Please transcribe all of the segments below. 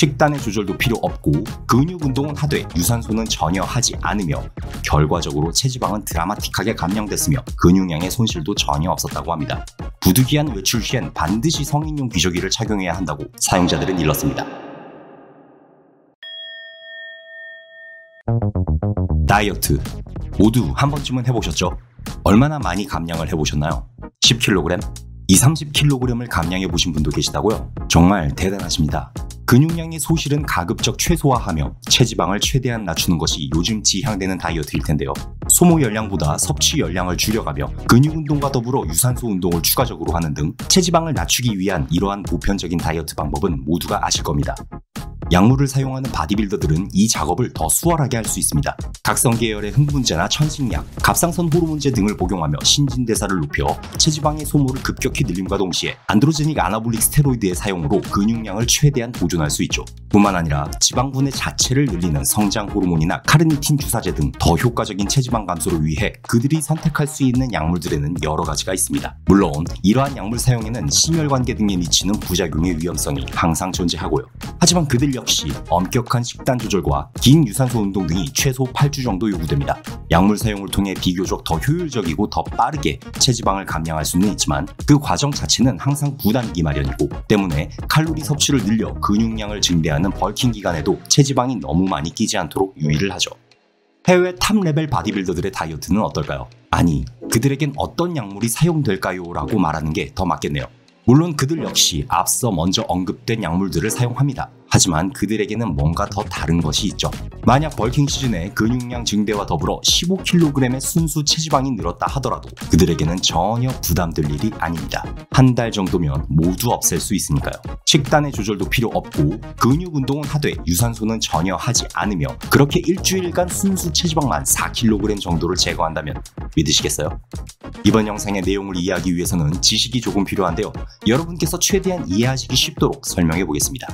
식단의 조절도 필요 없고 근육 운동은 하되 유산소는 전혀 하지 않으며 결과적으로 체지방은 드라마틱하게 감량됐으며 근육량의 손실도 전혀 없었다고 합니다. 부득이한 외출 시엔 반드시 성인용 비조기를 착용해야 한다고 사용자들은 일렀습니다. 다이어트 모두 한 번쯤은 해보셨죠? 얼마나 많이 감량을 해보셨나요? 10kg? 20-30kg을 감량해보신 분도 계시다고요? 정말 대단하십니다. 근육량의 소실은 가급적 최소화하며 체지방을 최대한 낮추는 것이 요즘 지향되는 다이어트일 텐데요. 소모 열량보다 섭취 열량을 줄여가며 근육 운동과 더불어 유산소 운동을 추가적으로 하는 등 체지방을 낮추기 위한 이러한 보편적인 다이어트 방법은 모두가 아실 겁니다. 약물을 사용하는 바디빌더들은 이 작업을 더 수월하게 할 수 있습니다. 각성 계열의 흥분제나 천식약, 갑상선 호르몬제 등을 복용하며 신진대사를 높여 체지방의 소모를 급격히 늘림과 동시에 안드로제닉 아나볼릭 스테로이드의 사용으로 근육량을 최대한 보존할 수 있죠. 뿐만 아니라 지방분해 자체를 늘리는 성장 호르몬이나 카르니틴 주사제 등 더 효과적인 체지방 감소를 위해 그들이 선택할 수 있는 약물들에는 여러 가지가 있습니다. 물론 이러한 약물 사용에는 심혈관계 등에 미치는 부작용의 위험성이 항상 존재하고요. 하지만 그들 역시 엄격한 식단 조절과 긴 유산소 운동 등이 최소 8주 정도 요구됩니다. 약물 사용을 통해 비교적 더 효율적이고 더 빠르게 체지방을 감량할 수는 있지만 그 과정 자체는 항상 부담이기 마련이고 때문에 칼로리 섭취를 늘려 근육량을 증대하는 벌킹 기간에도 체지방이 너무 많이 끼지 않도록 유의를 하죠. 해외 탑레벨 바디빌더들의 다이어트는 어떨까요? 아니, 그들에겐 어떤 약물이 사용될까요? 라고 말하는 게 더 맞겠네요. 물론 그들 역시 앞서 먼저 언급된 약물들을 사용합니다. 하지만 그들에게는 뭔가 더 다른 것이 있죠. 만약 벌킹 시즌에 근육량 증대와 더불어 15kg의 순수 체지방이 늘었다 하더라도 그들에게는 전혀 부담될 일이 아닙니다. 한 달 정도면 모두 없앨 수 있으니까요. 식단의 조절도 필요 없고 근육 운동은 하되 유산소는 전혀 하지 않으며 그렇게 일주일간 순수 체지방만 4kg 정도를 제거한다면 믿으시겠어요? 이번 영상의 내용을 이해하기 위해서는 지식이 조금 필요한데요. 여러분께서 최대한 이해하시기 쉽도록 설명해 보겠습니다.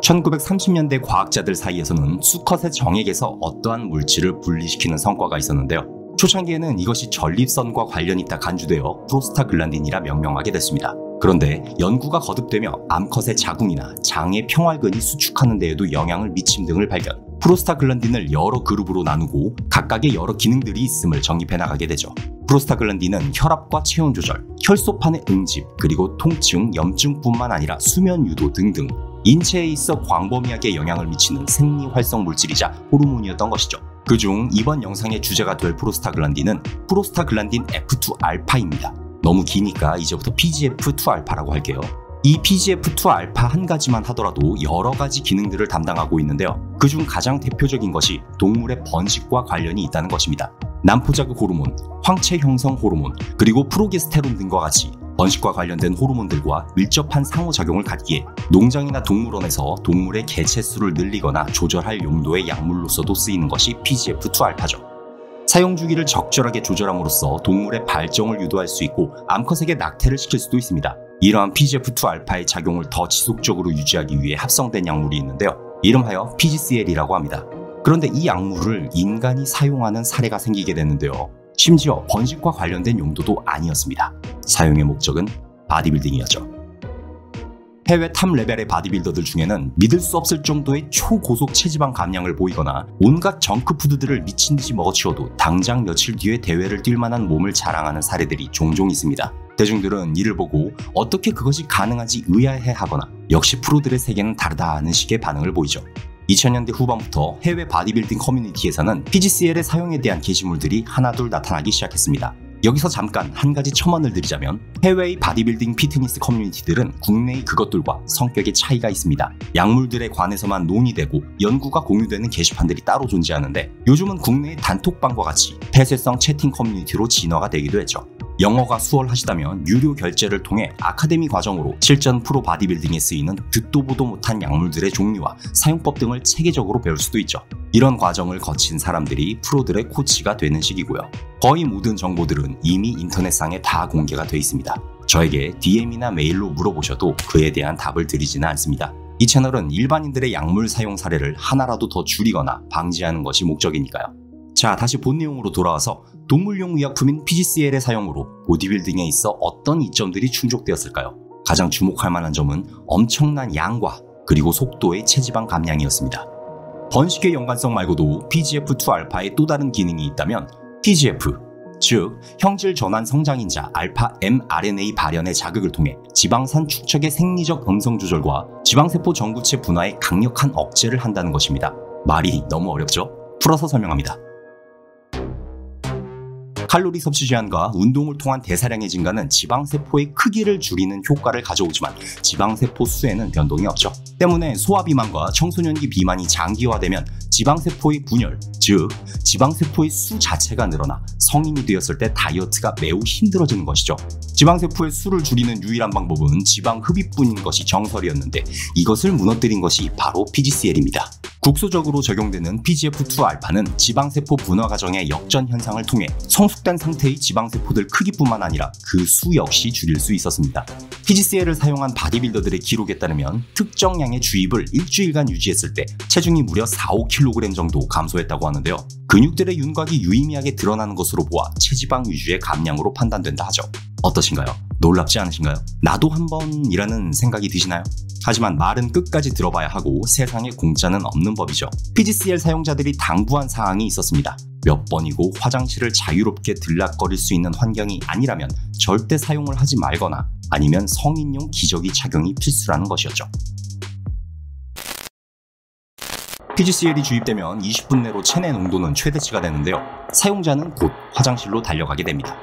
1930년대 과학자들 사이에서는 수컷의 정액에서 어떠한 물질을 분리시키는 성과가 있었는데요. 초창기에는 이것이 전립선과 관련이 있다 간주되어 프로스타글란딘이라 명명하게 됐습니다. 그런데 연구가 거듭되며 암컷의 자궁이나 장의 평활근이 수축하는 데에도 영향을 미침 등을 발견, 프로스타글란딘을 여러 그룹으로 나누고 각각의 여러 기능들이 있음을 정립해 나가게 되죠. 프로스타글란딘은 혈압과 체온 조절, 혈소판의 응집, 그리고 통증, 염증뿐만 아니라 수면 유도 등등 인체에 있어 광범위하게 영향을 미치는 생리활성 물질이자 호르몬이었던 것이죠. 그중 이번 영상의 주제가 될 프로스타글란딘은 프로스타글란딘 F2알파입니다. 너무 기니까 이제부터 PGF2알파라고 할게요. 이 PGF2알파 한 가지만 하더라도 여러 가지 기능들을 담당하고 있는데요. 그중 가장 대표적인 것이 동물의 번식과 관련이 있다는 것입니다. 난포자극 호르몬, 황체 형성 호르몬, 그리고 프로게스테론 등과 같이 번식과 관련된 호르몬들과 밀접한 상호작용을 갖기에 농장이나 동물원에서 동물의 개체수를 늘리거나 조절할 용도의 약물로서도 쓰이는 것이 PGF2알파죠. 사용 주기를 적절하게 조절함으로써 동물의 발정을 유도할 수 있고 암컷에게 낙태를 시킬 수도 있습니다. 이러한 PGF2알파의 작용을 더 지속적으로 유지하기 위해 합성된 약물이 있는데요. 이름하여 PGCL이라고 합니다. 그런데 이 약물을 인간이 사용하는 사례가 생기게 됐는데요. 심지어 번식과 관련된 용도도 아니었습니다. 사용의 목적은 바디빌딩이었죠. 해외 탑 레벨의 바디빌더들 중에는 믿을 수 없을 정도의 초고속 체지방 감량을 보이거나 온갖 정크푸드들을 미친 듯이 먹어치워도 당장 며칠 뒤에 대회를 뛸 만한 몸을 자랑하는 사례들이 종종 있습니다. 대중들은 이를 보고 어떻게 그것이 가능한지 의아해하거나 역시 프로들의 세계는 다르다는 식의 반응을 보이죠. 2000년대 후반부터 해외 바디빌딩 커뮤니티에서는 PGCL의 사용에 대한 게시물들이 하나둘 나타나기 시작했습니다. 여기서 잠깐 한 가지 첨언을 드리자면 해외의 바디빌딩 피트니스 커뮤니티들은 국내의 그것들과 성격의 차이가 있습니다. 약물들에 관해서만 논의되고 연구가 공유되는 게시판들이 따로 존재하는데 요즘은 국내의 단톡방과 같이 폐쇄성 채팅 커뮤니티로 진화가 되기도 했죠. 영어가 수월하시다면 유료 결제를 통해 아카데미 과정으로 실전 프로 바디빌딩에 쓰이는 듣도 보도 못한 약물들의 종류와 사용법 등을 체계적으로 배울 수도 있죠. 이런 과정을 거친 사람들이 프로들의 코치가 되는 식이고요. 거의 모든 정보들은 이미 인터넷상에 다 공개가 돼 있습니다. 저에게 DM이나 메일로 물어보셔도 그에 대한 답을 드리지는 않습니다. 이 채널은 일반인들의 약물 사용 사례를 하나라도 더 줄이거나 방지하는 것이 목적이니까요. 자, 다시 본 내용으로 돌아와서 동물용 의약품인 PGCL의 사용으로 보디빌딩에 있어 어떤 이점들이 충족되었을까요? 가장 주목할 만한 점은 엄청난 양과 그리고 속도의 체지방 감량이었습니다. 번식의 연관성 말고도 PGF2알파의 또 다른 기능이 있다면 TGF, 즉 형질 전환 성장인자 알파 mRNA 발현의 자극을 통해 지방산 축적의 생리적 음성 조절과 지방세포 전구체 분화에 강력한 억제를 한다는 것입니다. 말이 너무 어렵죠? 풀어서 설명합니다. 칼로리 섭취 제한과 운동을 통한 대사량의 증가는 지방세포의 크기를 줄이는 효과를 가져오지만 지방세포 수에는 변동이 없죠. 때문에 소아비만과 청소년기 비만이 장기화되면 지방세포의 분열, 즉 지방세포의 수 자체가 늘어나 성인이 되었을 때 다이어트가 매우 힘들어지는 것이죠. 지방세포의 수를 줄이는 유일한 방법은 지방 흡입뿐인 것이 정설이었는데 이것을 무너뜨린 것이 바로 PGCL입니다. 국소적으로 적용되는 PGF2알파는 지방세포 분화 과정의 역전 현상을 통해 성숙된 상태의 지방세포들 크기뿐만 아니라 그 수 역시 줄일 수 있었습니다. PGCL을 사용한 바디빌더들의 기록에 따르면 특정 양의 주입을 일주일간 유지했을 때 체중이 무려 4-5kg 정도 감소했다고 하는데요. 근육들의 윤곽이 유의미하게 드러나는 것으로 보아 체지방 위주의 감량으로 판단된다 하죠. 어떠신가요? 놀랍지 않으신가요? 나도 한번이라는 생각이 드시나요? 하지만 말은 끝까지 들어봐야 하고 세상에 공짜는 없는 법이죠. PGCL 사용자들이 당부한 사항이 있었습니다. 몇 번이고 화장실을 자유롭게 들락거릴 수 있는 환경이 아니라면 절대 사용을 하지 말거나 아니면 성인용 기저귀 착용이 필수라는 것이었죠. PGCL이 주입되면 20분 내로 체내 농도는 최대치가 되는데요. 사용자는 곧 화장실로 달려가게 됩니다.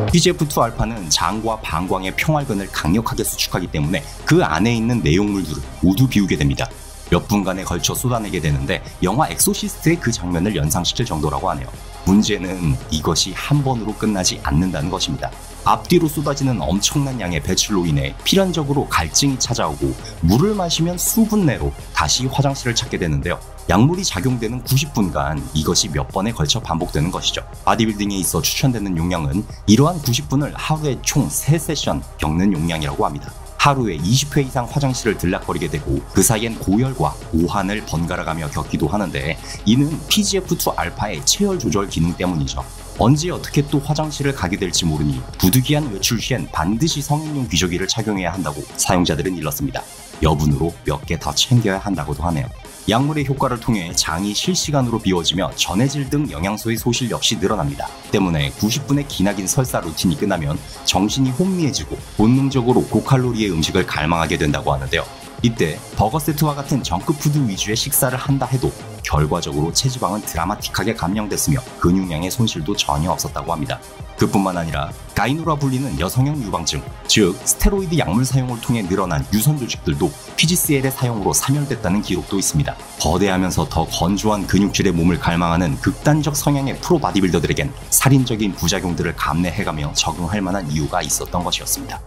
PGF2알파는 장과 방광의 평활근을 강력하게 수축하기 때문에 그 안에 있는 내용물들을 모두 비우게 됩니다. 몇 분간에 걸쳐 쏟아내게 되는데 영화 엑소시스트의 그 장면을 연상시킬 정도라고 하네요. 문제는 이것이 한 번으로 끝나지 않는다는 것입니다. 앞뒤로 쏟아지는 엄청난 양의 배출로 인해 필연적으로 갈증이 찾아오고 물을 마시면 수분 내로 다시 화장실을 찾게 되는데요. 약물이 작용되는 90분간 이것이 몇 번에 걸쳐 반복되는 것이죠. 바디빌딩에 있어 추천되는 용량은 이러한 90분을 하루에 총 3세션 겪는 용량이라고 합니다. 하루에 20회 이상 화장실을 들락거리게 되고 그 사이엔 고열과 오한을 번갈아가며 겪기도 하는데 이는 PGF2알파의 체열 조절 기능 때문이죠. 언제 어떻게 또 화장실을 가게 될지 모르니 부득이한 외출 시엔 반드시 성인용 기저귀를 착용해야 한다고 사용자들은 일렀습니다. 여분으로 몇 개 더 챙겨야 한다고도 하네요. 약물의 효과를 통해 장이 실시간으로 비워지며 전해질 등 영양소의 소실 역시 늘어납니다. 때문에 90분의 기나긴 설사 루틴이 끝나면 정신이 혼미해지고 본능적으로 고칼로리의 음식을 갈망하게 된다고 하는데요. 이때 버거 세트와 같은 정크푸드 위주의 식사를 한다 해도 결과적으로 체지방은 드라마틱하게 감량됐으며 근육량의 손실도 전혀 없었다고 합니다. 그뿐만 아니라 가이노라 불리는 여성형 유방증, 즉 스테로이드 약물 사용을 통해 늘어난 유선 조직들도 PGCL의 사용으로 사멸됐다는 기록도 있습니다. 거대하면서 더 건조한 근육질의 몸을 갈망하는 극단적 성향의 프로 바디빌더들에겐 살인적인 부작용들을 감내해가며 적응할 만한 이유가 있었던 것이었습니다.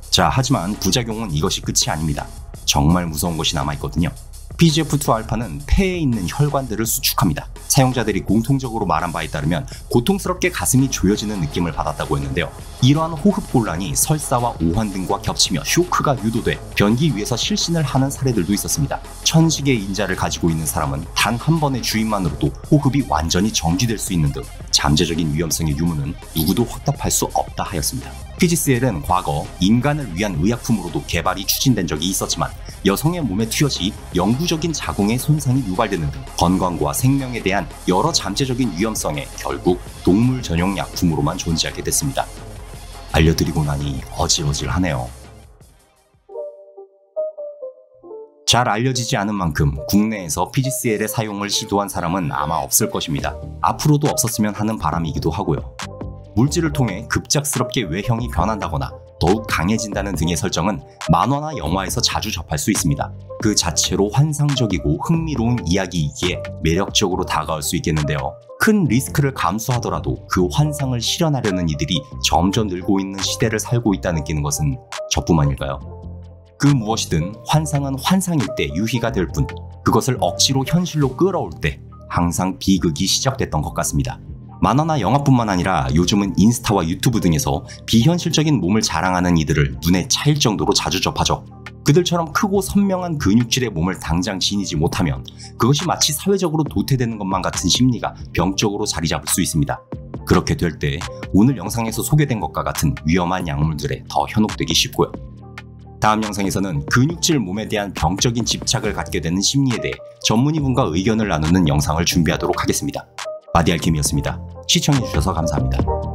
자, 하지만 부작용은 이것이 끝이 아닙니다. 정말 무서운 것이 남아있거든요. PGF2알파는 폐에 있는 혈관들을 수축합니다. 사용자들이 공통적으로 말한 바에 따르면 고통스럽게 가슴이 조여지는 느낌을 받았다고 했는데요. 이러한 호흡곤란이 설사와 오한 등과 겹치며 쇼크가 유도돼 변기 위에서 실신을 하는 사례들도 있었습니다. 천식의 인자를 가지고 있는 사람은 단 한 번의 주입만으로도 호흡이 완전히 정지될 수 있는 등 잠재적인 위험성의 유무는 누구도 확답할 수 없다 하였습니다. PGCL은 과거 인간을 위한 의약품으로도 개발이 추진된 적이 있었지만 여성의 몸에 튀어지 영구적인 자궁의 손상이 유발되는 등 건강과 생명에 대한 여러 잠재적인 위험성에 결국 동물 전용 약품으로만 존재하게 됐습니다. 알려드리고 나니 어질어질하네요. 잘 알려지지 않은 만큼 국내에서 PGCL의 사용을 시도한 사람은 아마 없을 것입니다. 앞으로도 없었으면 하는 바람이기도 하고요. 물질을 통해 급작스럽게 외형이 변한다거나 더욱 강해진다는 등의 설정은 만화나 영화에서 자주 접할 수 있습니다. 그 자체로 환상적이고 흥미로운 이야기이기에 매력적으로 다가올 수 있겠는데요. 큰 리스크를 감수하더라도 그 환상을 실현하려는 이들이 점점 늘고 있는 시대를 살고 있다 느끼는 것은 저뿐만일까요? 그 무엇이든 환상은 환상일 때 유희가 될 뿐, 그것을 억지로 현실로 끌어올 때 항상 비극이 시작됐던 것 같습니다. 만화나 영화뿐만 아니라 요즘은 인스타와 유튜브 등에서 비현실적인 몸을 자랑하는 이들을 눈에 차일 정도로 자주 접하죠. 그들처럼 크고 선명한 근육질의 몸을 당장 지니지 못하면 그것이 마치 사회적으로 도태되는 것만 같은 심리가 병적으로 자리 잡을 수 있습니다. 그렇게 될 때 오늘 영상에서 소개된 것과 같은 위험한 약물들에 더 현혹되기 쉽고요. 다음 영상에서는 근육질 몸에 대한 병적인 집착을 갖게 되는 심리에 대해 전문의분과 의견을 나누는 영상을 준비하도록 하겠습니다. 바디알킴이었습니다. 시청해주셔서 감사합니다.